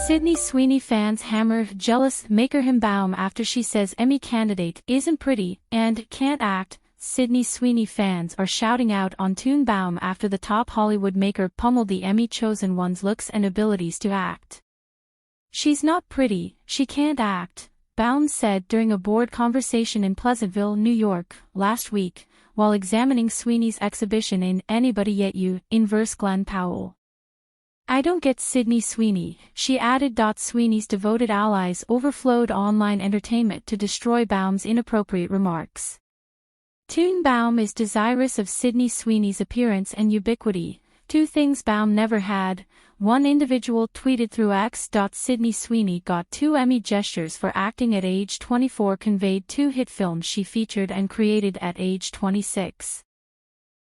Sydney Sweeney fans hammer jealous maker Hymn Baum after she says Emmy candidate isn't pretty and can't act. Sydney Sweeney fans are shouting out on Tune Baum after the top Hollywood maker pummeled the Emmy-chosen one's looks and abilities to act. "She's not pretty, she can't act," Baum said during a board conversation in Pleasantville, New York, last week, while examining Sweeney's exhibition in Anybody Yet You, inverse Glen Powell. "I don't get Sydney Sweeney," she added. Sweeney's devoted allies overflowed online entertainment to destroy Baum's inappropriate remarks. Tune Baum is desirous of Sydney Sweeney's appearance and ubiquity, two things Baum never had, one individual tweeted through X. Sydney Sweeney got 2 Emmy gestures for acting at age 24, conveyed 2 hit films she featured and created at age 26.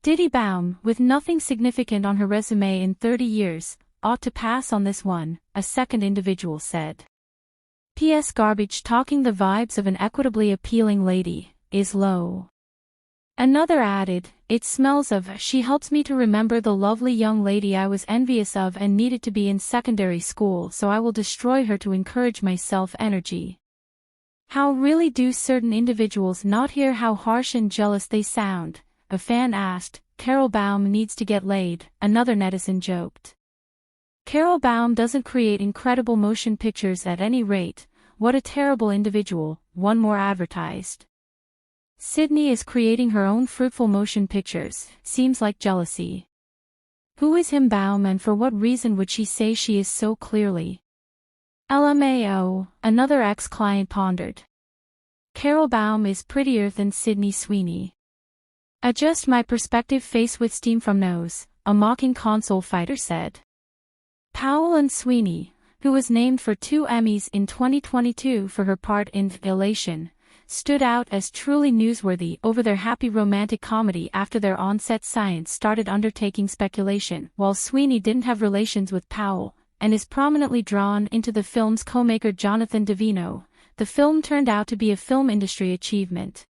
Diddy Baum, with nothing significant on her resume in 30 years, ought to pass on this one, a second individual said. P.S. Garbage talking the vibes of an equitably appealing lady, is low. Another added, "It smells of, she helps me to remember the lovely young lady I was envious of and needed to be in secondary school, so I will destroy her to encourage my self-energy." How really do certain individuals not hear how harsh and jealous they sound? A fan asked. Carol Baum needs to get laid, another netizen joked. Carol Baum doesn't create incredible motion pictures at any rate, what a terrible individual, one more advertised. Sydney is creating her own fruitful motion pictures, seems like jealousy. Who is Hymn Baum and for what reason would she say she is so clearly? LMAO, another ex-client pondered. Carol Baum is prettier than Sydney Sweeney. Adjust my perspective face with steam from nose, a mocking console fighter said. Powell and Sweeney, who was named for 2 Emmys in 2022 for her part in Elation, stood out as truly newsworthy over their happy romantic comedy after their on-set science started undertaking speculation. While Sweeney didn't have relations with Powell, and is prominently drawn into the film's co-maker Jonathan Davino, the film turned out to be a film industry achievement.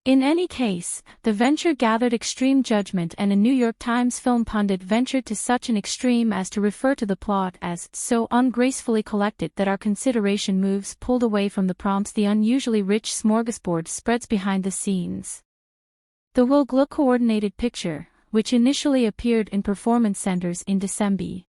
In any case, the venture gathered extreme judgment, and a New York Times film pundit ventured to such an extreme as to refer to the plot as so ungracefully collected that our consideration moves pulled away from the prompts. The unusually rich smorgasbord spreads behind the scenes. The will-look coordinated picture, which initially appeared in performance centers in December,